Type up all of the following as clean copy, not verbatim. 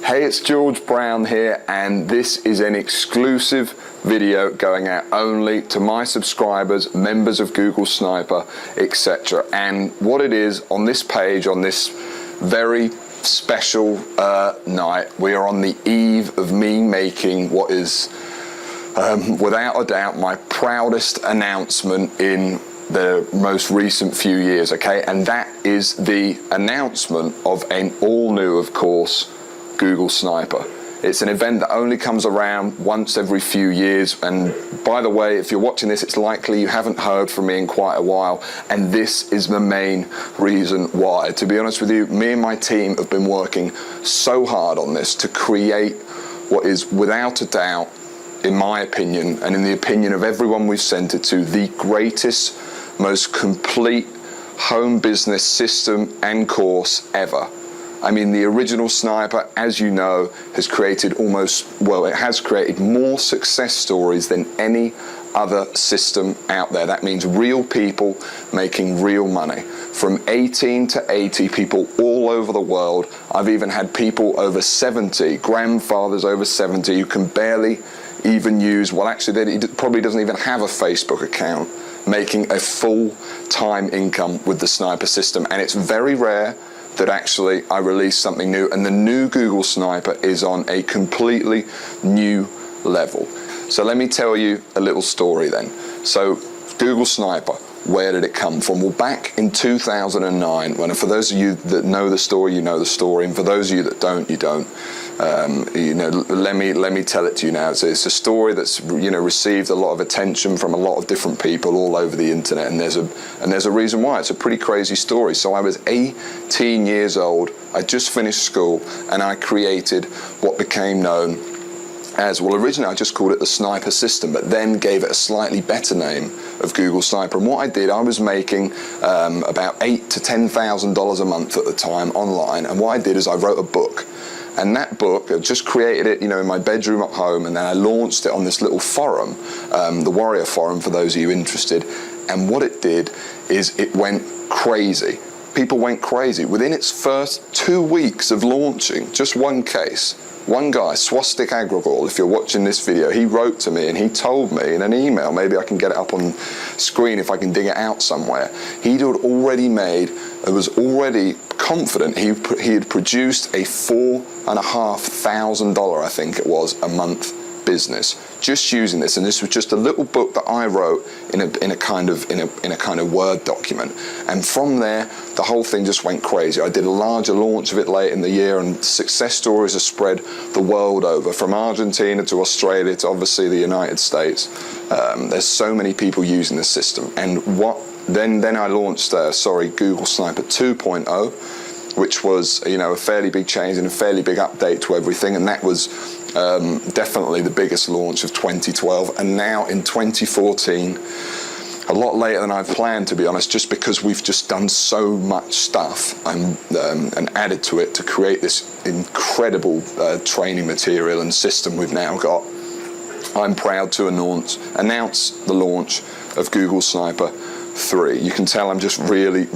Hey, it's George Brown here, and this is an exclusive video going out only to my subscribers, members of Google Sniper, etc. And what it is on this page, on this very special night, we are on the eve of me making what is without a doubt my proudest announcement in the most recent few years, okay? And that is the announcement of an all-new, of course, Google Sniper. It's an event that only comes around once every few years, and by the way, if you're watching this, it's likely you haven't heard from me in quite a while, and this is the main reason why. To be honest with you, me and my team have been working so hard on this to create what is without a doubt, in my opinion, and in the opinion of everyone we've sent it to, the greatest, most complete home business system and course ever. I mean, the original Sniper, as you know, has created it has created more success stories than any other system out there. That means real people making real money. From 18 to 80 people all over the world. I've even had people over 70, grandfathers over 70, who can barely even use, well actually he probably doesn't even have a Facebook account, making a full-time income with the Sniper system. And it's very rare that actually I release something new, and the new Google Sniper is on a completely new level. So let me tell you a little story then. So Google Sniper, where did it come from? Well, back in 2009, when, for those of you that know the story, you know the story, and for those of you that don't, you don't. You know, let me tell it to you now. It's a story that's, you know, received a lot of attention from a lot of different people all over the internet, and there's a reason why. It's a pretty crazy story. So I was 18 years old. I just finished school, and I created what became known as, well, originally I just called it the Sniper system, but then gave it a slightly better name of Google Sniper. And what I did, I was making about $8,000 to $10,000 a month at the time online, and what I did is I wrote a book. And that book, I just created it, you know, in my bedroom at home, and then I launched it on this little forum, the Warrior Forum, for those of you interested. And what it did is it went crazy. People went crazy. Within its first 2 weeks of launching, just one case, one guy, Swastik Agrawal, if you're watching this video, he wrote to me and he told me in an email, maybe I can get it up on screen if I can dig it out somewhere, he'd already made, was already confident he had produced a $4,500, I think it was, a month business just using this. And this was just a little book that I wrote in a kind of Word document, and from there the whole thing just went crazy. I did a larger launch of it late in the year, and success stories are spread the world over, from Argentina to Australia to obviously the United States. There's so many people using this system. And then I launched Google Sniper 2.0, which was, you know, a fairly big change and a fairly big update to everything, and that was definitely the biggest launch of 2012. And now in 2014, a lot later than I planned, to be honest, just because we've just done so much stuff and added to it to create this incredible training material and system we've now got. I'm proud to announce the launch of Google Sniper 3. You can tell I'm just really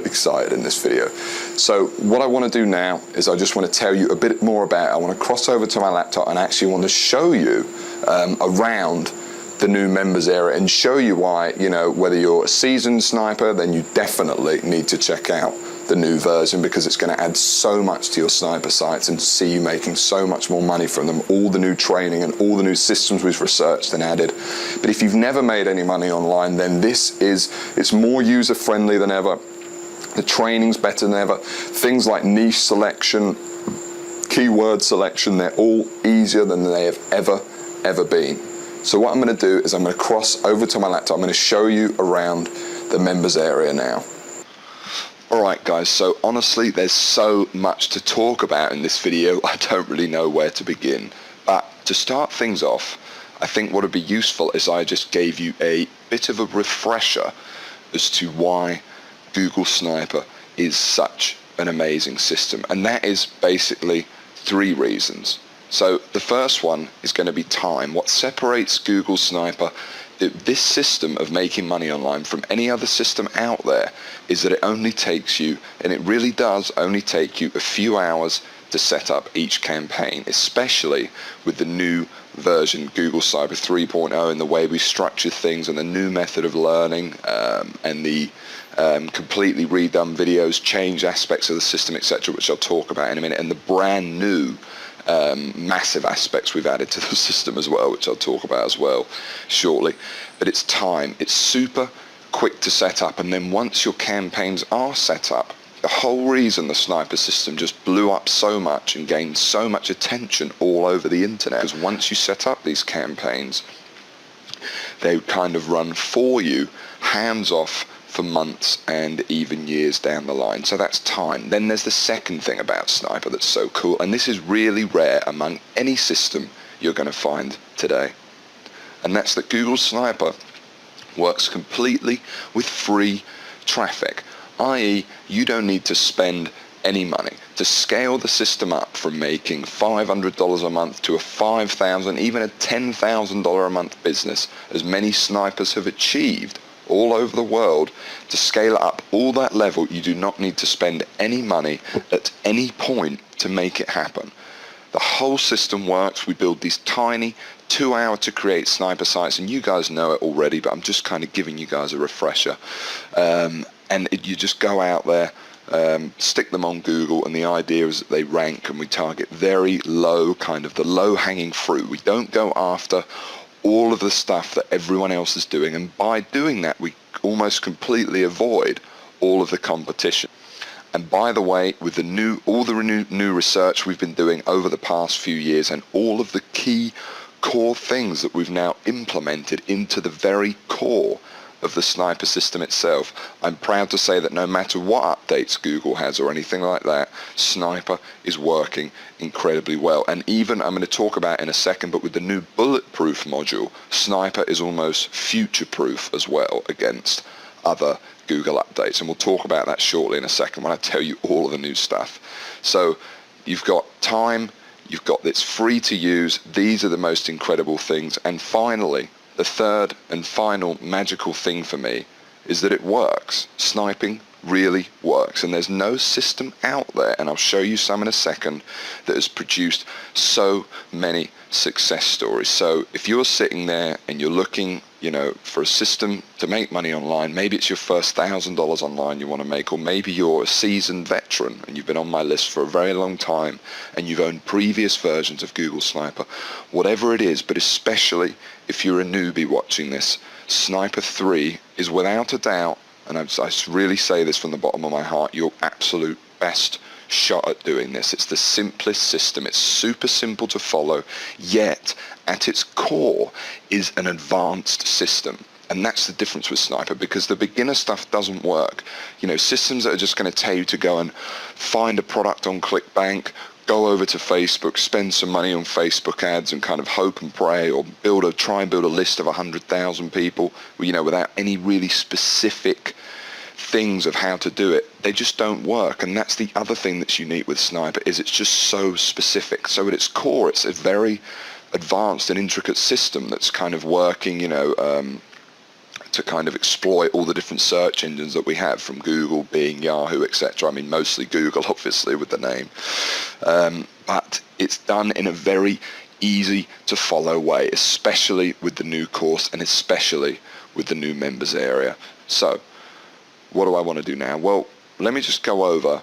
excited in this video. So what I want to do now is I just want to tell you a bit more about it. I want to cross over to my laptop and actually want to show you around the new members area and show you why, you know, whether you're a seasoned sniper, then you definitely need to check out the new version, because it's going to add so much to your sniper sites and see you making so much more money from them. All the new training and all the new systems we've researched and added. But if you've never made any money online, then it's more user friendly than ever. The training's better than ever. Things like niche selection, keyword selection, they're all easier than they have ever been. So what I'm going to do is I'm going to cross over to my laptop. I'm going to show you around the members area now. Alright guys, so honestly there's so much to talk about in this video, I don't really know where to begin. But to start things off, I think what would be useful is I just gave you a bit of a refresher as to why Google Sniper is such an amazing system. And that is basically 3 reasons. So the first one is going to be time. What separates Google Sniper, this system of making money online, from any other system out there, is that it only takes you, and it really does only take you, a few hours to set up each campaign, especially with the new version Google Sniper 3.0 and the way we structure things and the new method of learning, and the completely redone videos, changed aspects of the system, etc., which I'll talk about in a minute, and the brand new massive aspects we've added to the system as well, which I'll talk about as well shortly. But it's time. It's super quick to set up, and then once your campaigns are set up, the whole reason the Sniper system just blew up so much and gained so much attention all over the internet is once you set up these campaigns, they kind of run for you, hands off, for months and even years down the line. So that's time. Then there's the second thing about Sniper that's so cool, and this is really rare among any system you're going to find today, and that's that Google Sniper works completely with free traffic, i.e. you don't need to spend any money to scale the system up from making $500 a month to a $5,000, even a $10,000 a month business, as many snipers have achieved all over the world. To scale it up all that level, you do not need to spend any money at any point to make it happen. The whole system works. We build these tiny 2-hour to create sniper sites, and you guys know it already, but I'm just kind of giving you guys a refresher. You just go out there, stick them on Google, and the idea is that they rank, and we target very low, kind of the low-hanging fruit. We don't go after all of the stuff that everyone else is doing, and by doing that we almost completely avoid all of the competition. And by the way, with the new research we've been doing over the past few years, and all of the key core things that we've now implemented into the very core of the Sniper system itself, I'm proud to say that no matter what updates Google has or anything like that, Sniper is working incredibly well. And even, I'm going to talk about in a second, but with the new bulletproof module, Sniper is almost future-proof as well against other Google updates, and we'll talk about that shortly in a second when I tell you all of the new stuff. So you've got time, you've got this free to use, these are the most incredible things, and finally, the third and final magical thing for me is that it works. Sniping really works, and there's no system out there, and I'll show you some in a second, that has produced so many success stories. So if you're sitting there and you're looking, for a system to make money online, maybe it's your first $1,000 online you want to make, or maybe you're a seasoned veteran and you've been on my list for a very long time and you've owned previous versions of Google Sniper, whatever it is, but especially if you're a newbie watching this, Sniper 3 is without a doubt, and I really say this from the bottom of my heart, your absolute best shot at doing this. It's the simplest system. It's super simple to follow, yet at its core is an advanced system. And that's the difference with Sniper, because the beginner stuff doesn't work. Systems that are just going to tell you to go and find a product on ClickBank, go over to Facebook, spend some money on Facebook ads and kind of hope and pray, or try and build a list of 100,000 people, without any really specific things of how to do it. They just don't work. And that's the other thing that's unique with Sniper, is it's just so specific. So at its core, it's a very advanced and intricate system that's kind of working, to kind of exploit all the different search engines that we have, from Google, Bing, Yahoo, etc. I mean, mostly Google, obviously, with the name. But it's done in a very easy to follow way, especially with the new course and especially with the new members area. So what do I want to do now? Well, let me just go over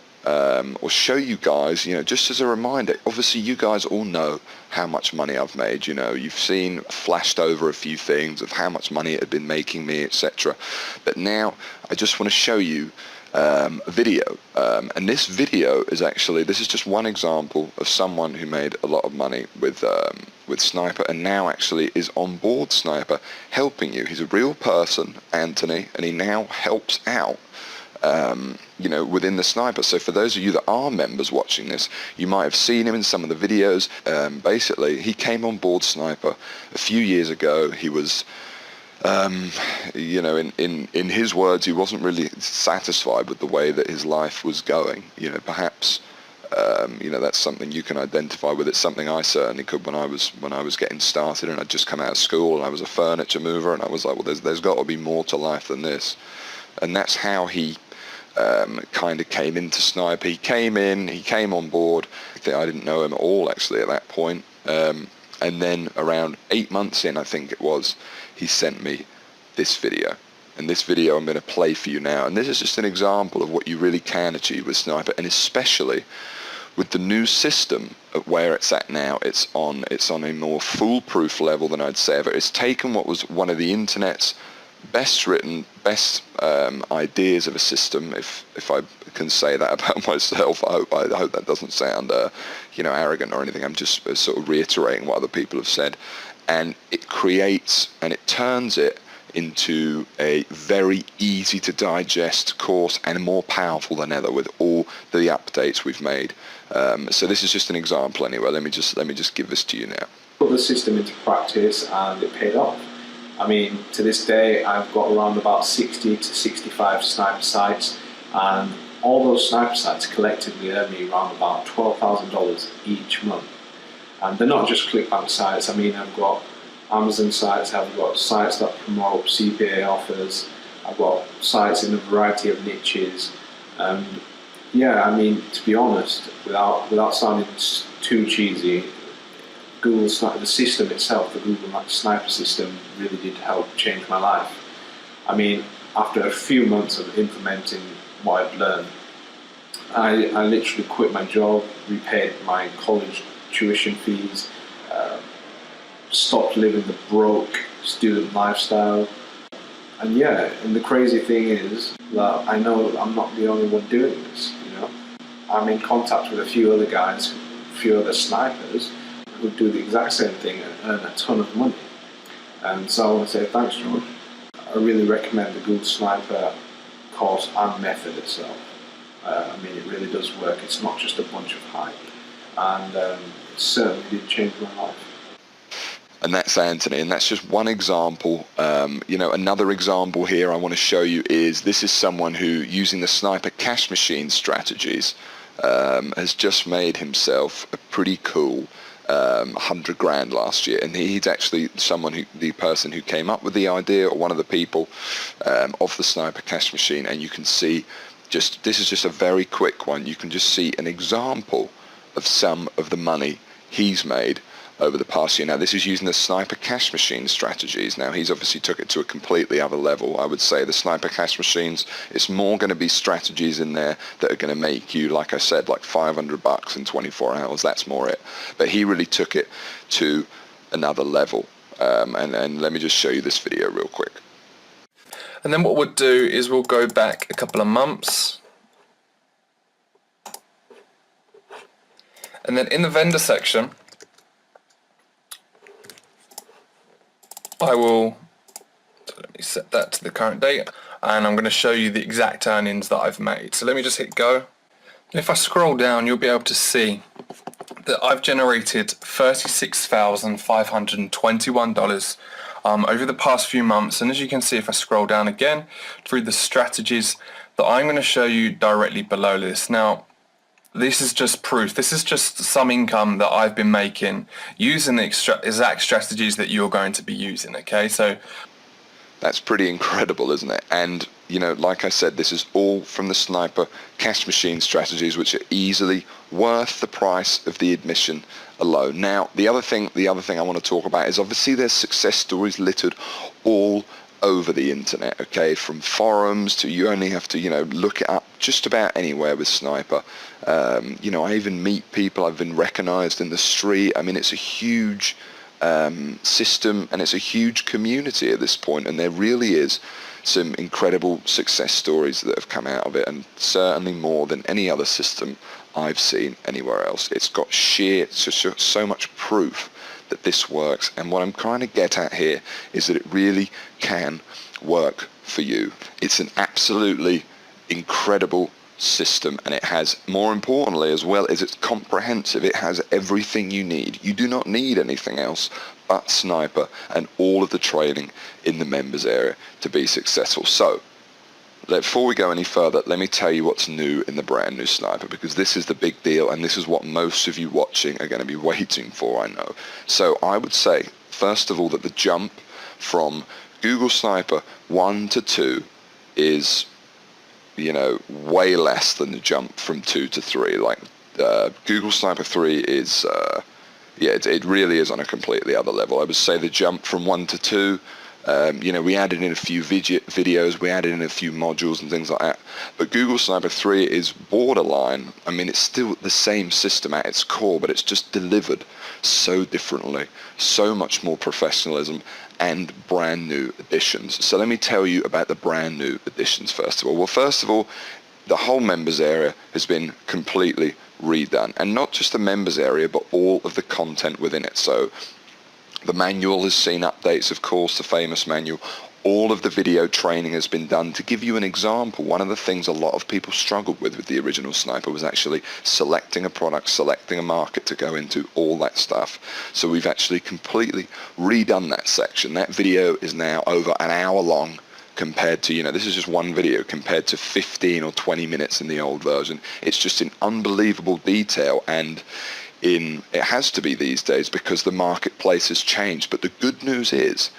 or show you guys, just as a reminder. Obviously, you guys all know how much money I've made. You've seen, flashed over a few things of how much money it had been making me, etc. But now I just want to show you a video. And this video is actually, this is just one example of someone who made a lot of money with Sniper, and now actually is on board Sniper helping you. He's a real person, Anthony, and he now helps out within the Sniper. So for those of you that are members watching this, you might have seen him in some of the videos. Basically, he came on board Sniper a few years ago. He was, in his words, he wasn't really satisfied with the way that his life was going. Perhaps, that's something you can identify with. It's something I certainly could when I was getting started, and I'd just come out of school and I was a furniture mover, and I was like, well, there's got to be more to life than this. And that's how he kind of came into Sniper. He came on board, I didn't know him at all actually at that point. And then around 8 months in, I think it was, he sent me this video. And this video I'm going to play for you now. And this is just an example of what you really can achieve with Sniper, and especially with the new system of where it's at now. It's on a more foolproof level than I'd say ever. It's taken what was one of the internet's best written, best ideas of a system, if I can say that about myself. I hope that doesn't sound arrogant or anything. I'm just sort of reiterating what other people have said, and it creates and it turns it into a very easy to digest course, and more powerful than ever with all the updates we've made. So this is just an example anyway. Let me just give this to you now. Put the system into practice and it paid off. I mean, to this day, I've got around about 60 to 65 sniper sites, and all those sniper sites collectively earn me around about $12,000 each month. And they're not just clickbank sites. I mean, I've got Amazon sites, I've got sites that promote CPA offers, I've got sites in a variety of niches. And yeah, I mean, to be honest, without sounding too cheesy, Google Sniper, the system itself, the Google Sniper system, really did help change my life. I mean, after a few months of implementing what I've learned, I literally quit my job, repaid my college tuition fees, stopped living the broke student lifestyle. And yeah, and the crazy thing is that I know I'm not the only one doing this, I'm in contact with a few other guys, a few other snipers who do the exact same thing and earn a ton of money. And so I want to say thanks, George. I really recommend the Google Sniper course and method itself. I mean, it really does work. It's not just a bunch of hype. And it certainly did change my life. And that's Anthony, and that's just one example. Another example here I want to show you is this is someone who, using the Sniper cash machine strategies, has just made himself a pretty cool 100 grand last year. And he's actually the person who came up with the idea, or one of the people of the Sniper cash machine. And you can see, this is just a very quick one. You can just see an example of some of the money he's made over the past year. Now, this is using the Sniper cash machine strategies. Now, he's obviously took it to a completely other level. I would say the Sniper cash machines, it's more going to be strategies in there that are going to make you, like I said, like $500 in 24 hours. That's more it. But he really took it to another level. And let me just show you this video real quick. And then what we'll do is we'll go back a couple of months. And then in the vendor section, let me set that to the current date, and I'm going to show you the exact earnings that I've made. So let me just hit go. And if I scroll down, you'll be able to see that I've generated $36,521 over the past few months. And as you can see, if I scroll down again through the strategies that I'm going to show you directly below this. Now, this is just proof. This is just some income that I've been making using the exact strategies that you're going to be using, okay? So that's pretty incredible, isn't it? And, like I said, this is all from the Sniper cash machine strategies, which are easily worth the price of the admission alone. Now, the other thing I want to talk about is, obviously there's success stories littered all over the internet, okay, from forums to, you only have to look it up just about anywhere with Sniper. I even meet people, I've been recognized in the street. I mean, it's a huge system, and it's a huge community at this point, and there really is some incredible success stories that have come out of it, and certainly more than any other system I've seen anywhere else. It's got so much proof that this works, and what I'm trying to get at here is that it really can work for you. It's an absolutely incredible system, and it has, more importantly as well, is it's comprehensive. It has everything you need. You do not need anything else but Sniper and all of the training in the members area to be successful. So before we go any further, let me tell you what's new in the brand new Sniper, because this is the big deal, and this is what most of you watching are going to be waiting for, I know. So I would say, first of all, that the jump from Google Sniper 1 to 2 is, way less than the jump from 2 to 3. Like, Google Sniper 3 is, yeah, it really is on a completely other level. I would say the jump from 1 to 2, you know, we added in a few videos, we added in a few modules and things like that. But Google Sniper 3 is borderline. I mean, it's still the same system at its core, but it's just delivered so differently, so much more professionalism and brand new additions. So let me tell you about the brand new additions first of all. Well, first of all, the whole members area has been completely redone, and not just the members area, but all of the content within it. So the manual has seen updates, of course, the famous manual. All of the video training has been done. To give you an example, one of the things a lot of people struggled with the original Sniper was actually selecting a product, selecting a market to go into, all that stuff. So we've actually completely redone that section. That video is now over an hour long compared to, you know, this is just one video compared to 15 or 20 minutes in the old version. It's just in unbelievable detail, and it has to be these days because the marketplace has changed. But the good news is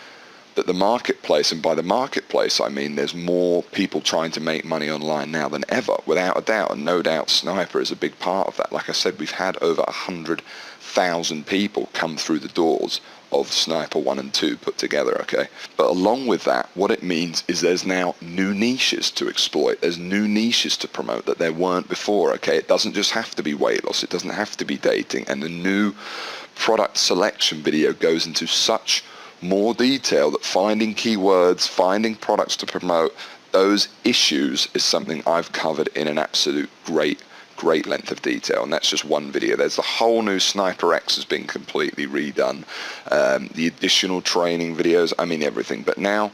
that the marketplace, and by the marketplace I mean there's more people trying to make money online now than ever, without a doubt, and no doubt Sniper is a big part of that. Like I said, we've had over 100,000 people come through the doors of Sniper 1 and 2 put together, okay? But along with that, what it means is there's now new niches to exploit. There's new niches to promote that there weren't before, okay? It doesn't just have to be weight loss. It doesn't have to be dating. And the new product selection video goes into such more detail that finding keywords, finding products to promote, those issues is something I've covered in an absolute great length of detail, and that's just one video. There's the whole new Sniper X has been completely redone, the additional training videos, I mean everything. But now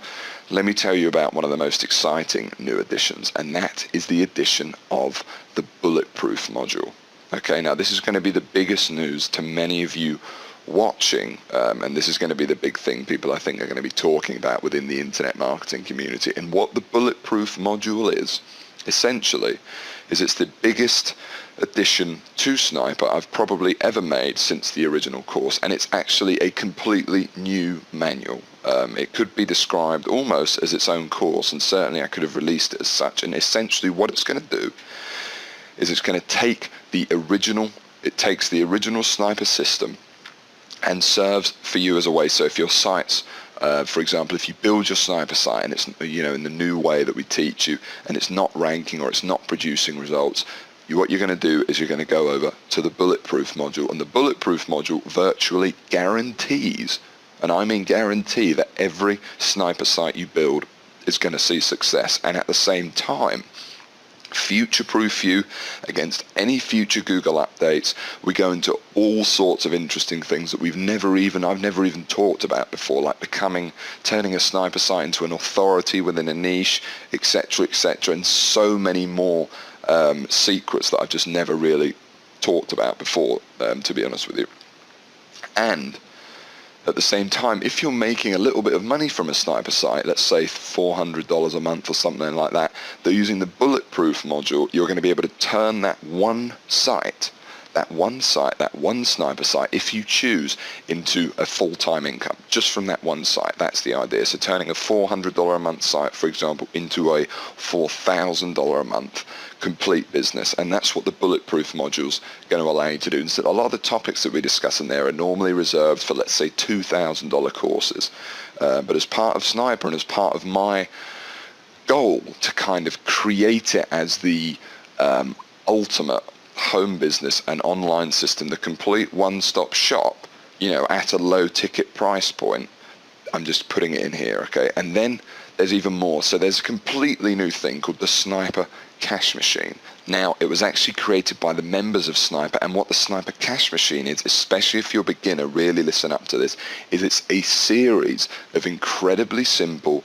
let me tell you about one of the most exciting new additions, and that is the addition of the bulletproof module. Okay, now this is going to be the biggest news to many of you watching, and this is going to be the big thing people I think are going to be talking about within the internet marketing community. And what the bulletproof module is, essentially, is it's the biggest addition to Sniper I've probably ever made since the original course, and it's actually a completely new manual. It could be described almost as its own course, and certainly I could have released it as such. And essentially what it's going to do is it's going to take the original, it takes the original Sniper system and serves for you as a way. So if your sites, for example, if you build your Sniper site and it's, you know, in the new way that we teach you, and it's not ranking or it's not producing results, what you're going to do is you're going to go over to the bulletproof module, and the bulletproof module virtually guarantees, and I mean guarantee, that every Sniper site you build is going to see success, and at the same time future-proof you against any future Google updates. We go into all sorts of interesting things that I've never even talked about before, like turning a Sniper site into an authority within a niche, etc., and so many more secrets that I've just never really talked about before, to be honest with you. And at the same time, if you're making a little bit of money from a Sniper site, let's say $400 a month or something like that, they're using the bulletproof module, you're going to be able to turn that one Sniper site, if you choose, into a full-time income, just from that one site. That's the idea. So turning a $400 a month site, for example, into a $4,000 a month complete business, and that's what the bulletproof module's going to allow you to do. And so a lot of the topics that we discuss in there are normally reserved for, let's say, $2,000 courses, but as part of Sniper and as part of my goal to kind of create it as the ultimate home business and online system, the complete one-stop shop, you know, at a low ticket price point, I'm just putting it in here, okay? And then there's even more. So there's a completely new thing called the Sniper Cash Machine. Now, it was actually created by the members of Sniper, and what the Sniper Cash Machine is, especially if you're a beginner, really listen up to this, is it's a series of incredibly simple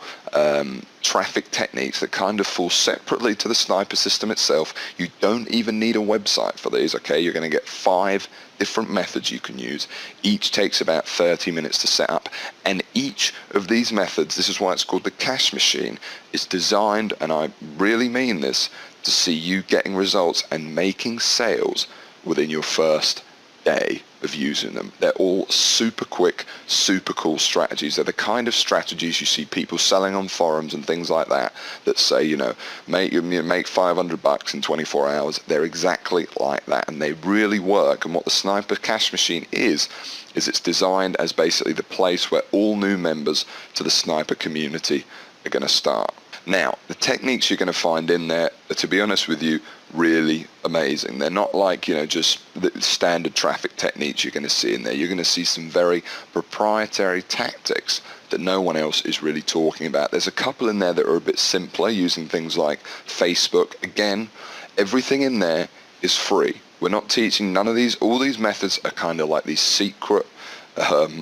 traffic techniques that kind of fall separately to the Sniper system itself. You don't even need a website for these, okay? You're going to get 5 different methods you can use. Each takes about 30 minutes to set up, and each of these methods, this is why it's called the Cash Machine, is designed, and I really mean this, to see you getting results and making sales within your first day of using them. They're all super quick, super cool strategies. They're the kind of strategies you see people selling on forums and things like that say, you know, make $500 in 24 hours. They're exactly like that, and they really work. And what the Sniper Cash Machine is it's designed as basically the place where all new members to the Sniper community are going to start. Now, the techniques you're going to find in there are, to be honest with you, really amazing. They're not like, you know, just the standard traffic techniques you're going to see in there. You're going to see some very proprietary tactics that no one else is really talking about. There's a couple in there that are a bit simpler, using things like Facebook. Again, everything in there is free. We're not teaching none of these. All these methods are kind of like these secret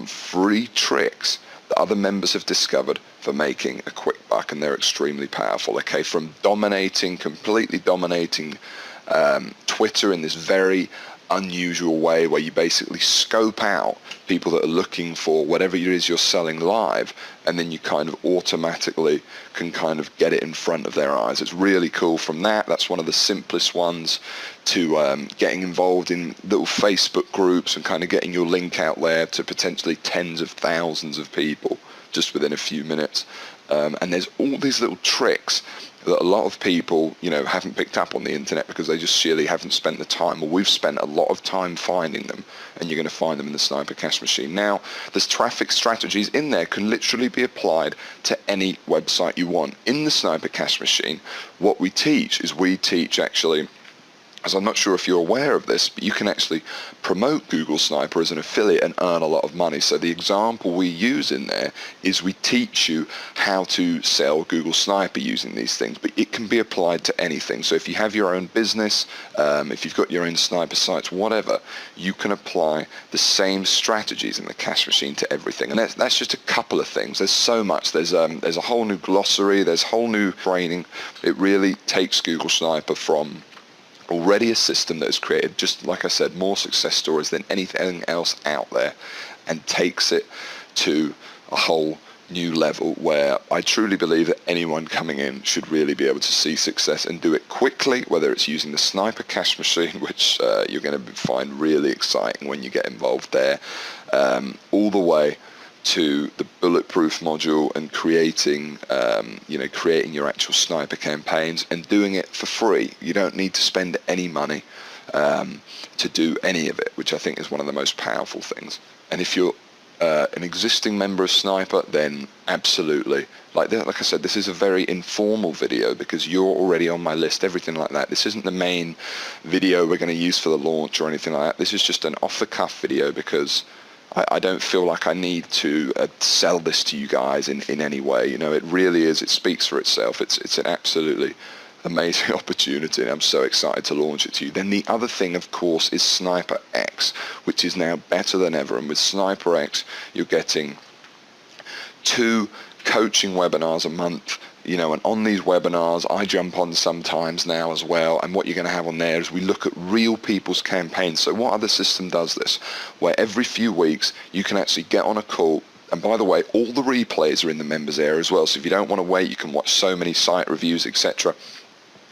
free tricks that other members have discovered for making a quick buck, and they're extremely powerful. Okay, from completely dominating Twitter in this very unusual way, where you basically scope out people that are looking for whatever it is you're selling live, and then you kind of automatically can kind of get it in front of their eyes. It's really cool. From that's one of the simplest ones, to getting involved in little Facebook groups and kind of getting your link out there to potentially tens of thousands of people just within a few minutes. And there's all these little tricks that a lot of people, you know, haven't picked up on the internet because they just sheerly haven't spent the time. Well, we've spent a lot of time finding them, and you're going to find them in the Sniper Cash Machine. Now, there's traffic strategies in there can literally be applied to any website you want. In the Sniper Cash Machine, what we teach actually, as I'm not sure if you're aware of this, but you can actually promote Google Sniper as an affiliate and earn a lot of money. So the example we use in there is we teach you how to sell Google Sniper using these things, but it can be applied to anything. So if you have your own business, if you've got your own sniper sites, whatever, you can apply the same strategies in the Cash Machine to everything. And that's just a couple of things. There's so much. There's a whole new glossary. There's whole new training. It really takes Google Sniper from already a system that has created, just like I said, more success stories than anything else out there, and takes it to a whole new level where I truly believe that anyone coming in should really be able to see success and do it quickly, whether it's using the Sniper Cash Machine, which you're going to find really exciting when you get involved there, all the way to the bulletproof module and creating your actual sniper campaigns and doing it for free. You don't need to spend any money to do any of it, which I think is one of the most powerful things. And if you're an existing member of Sniper, then absolutely. Like I said, this is a very informal video because you're already on my list, everything like that. This isn't the main video we're going to use for the launch or anything like that. This is just an off-the-cuff video because I don't feel like I need to sell this to you guys in any way. You know, it really is. It speaks for itself. It's an absolutely amazing opportunity, and I'm so excited to launch it to you. Then the other thing, of course, is Sniper X, which is now better than ever. And with Sniper X, you're getting 2 coaching webinars a month. You know, and on these webinars, I jump on sometimes now as well, and what you're going to have on there is we look at real people's campaigns. So what other system does this? Where every few weeks, you can actually get on a call, and by the way, all the replays are in the members area as well, so if you don't want to wait, you can watch so many site reviews, etc.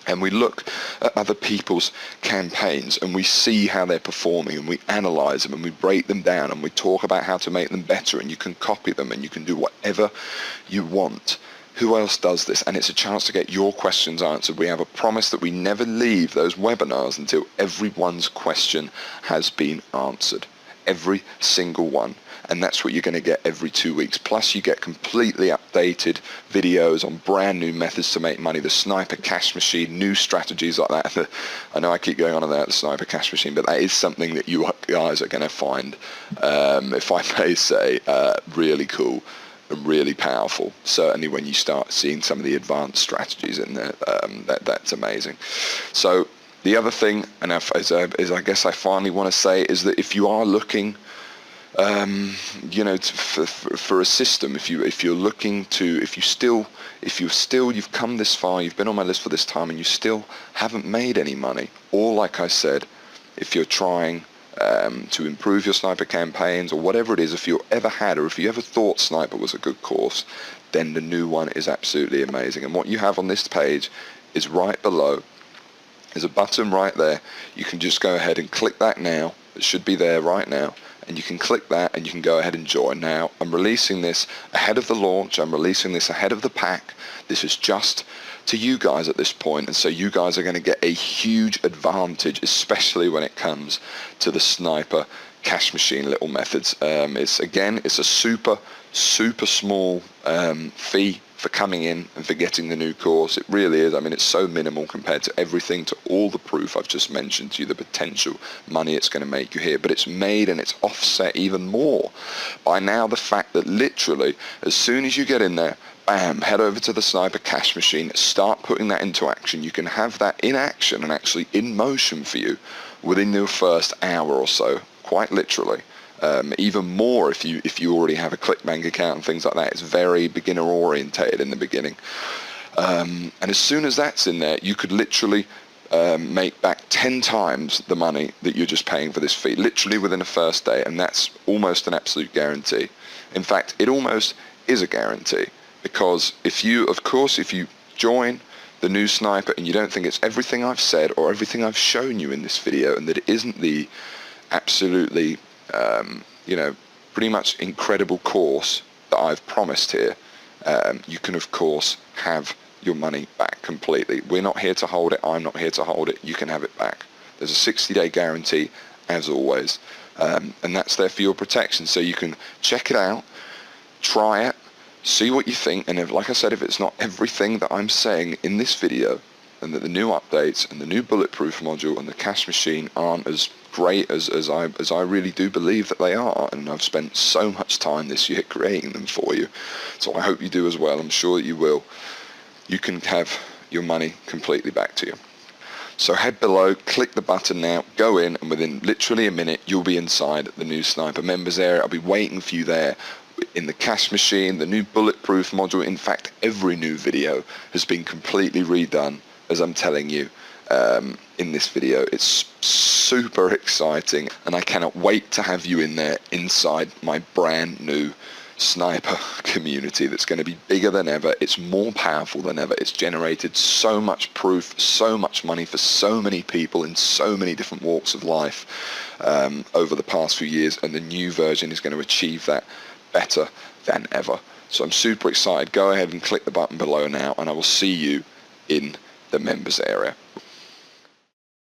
And we look at other people's campaigns and we see how they're performing, and we analyze them and we break them down and we talk about how to make them better, and you can copy them and you can do whatever you want. Who else does this? And it's a chance to get your questions answered. We have a promise that we never leave those webinars until everyone's question has been answered. Every single one. And that's what you're going to get every 2 weeks. Plus you get completely updated videos on brand new methods to make money, the Sniper Cash Machine, new strategies like that. I know I keep going on about the Sniper Cash Machine, but that is something that you guys are going to find, if I may say, really cool and really powerful. Certainly when you start seeing some of the advanced strategies in there, that's amazing. So the other thing, and as I guess I finally want to say, is that if you are looking for a system, if you've come this far, you've been on my list for this time and you still haven't made any money, or like I said, if you're trying to improve your sniper campaigns or whatever it is, if you ever had or if you ever thought Sniper was a good course, then the new one is absolutely amazing. And what you have on this page is right below. There's a button right there. You can just go ahead and click that now that should be there right now, and you can click that and you can go ahead and join. Now, I'm releasing this ahead of the launch, I'm releasing this ahead of the pack. This is just to you guys at this point, and so you guys are going to get a huge advantage, especially when it comes to the sniper cash machine little methods. It's a super small fee for coming in and for getting the new course. It really is. I mean, it's so minimal compared to everything, to all the proof I've just mentioned to you, the potential money it's going to make you here. But it's made and it's offset even more by now the fact that literally as soon as you get in there, bam, head over to the sniper cash machine, start putting that into action. You can have that in action and actually in motion for you within your first hour or so, quite literally. Even more if you already have a ClickBank account and things like that. It's very beginner orientated in the beginning, and as soon as that's in there, you could literally make back 10 times the money that you're just paying for this fee, literally within the first day, and that's almost an absolute guarantee. In fact, it almost is a guarantee, because if you join the new sniper and you don't think it's everything I've said or everything I've shown you in this video, and that it isn't the absolutely pretty much incredible course that I've promised here, you can of course have your money back completely. We're not here to hold it, I'm not here to hold it, you can have it back. There's a 60-day guarantee as always, and that's there for your protection, so you can check it out, try it, see what you think, and if, like I said, if it's not everything that I'm saying in this video, and that the new updates and the new bulletproof module and the cash machine aren't as great as I really do believe that they are, and I've spent so much time this year creating them for you, so I hope you do as well. I'm sure that you will. You can have your money completely back to you. So head below, click the button now, go in, and within literally a minute you'll be inside the new Sniper members area. I'll be waiting for you there in the cash machine, the new bulletproof module. In fact, every new video has been completely redone, as I'm telling you in this video. It's super exciting, and I cannot wait to have you in there inside my brand new sniper community that's going to be bigger than ever. It's more powerful than ever. It's generated so much proof, so much money for so many people in so many different walks of life over the past few years, and the new version is going to achieve that better than ever. So I'm super excited. Go ahead and click the button below now, and I will see you in the members area.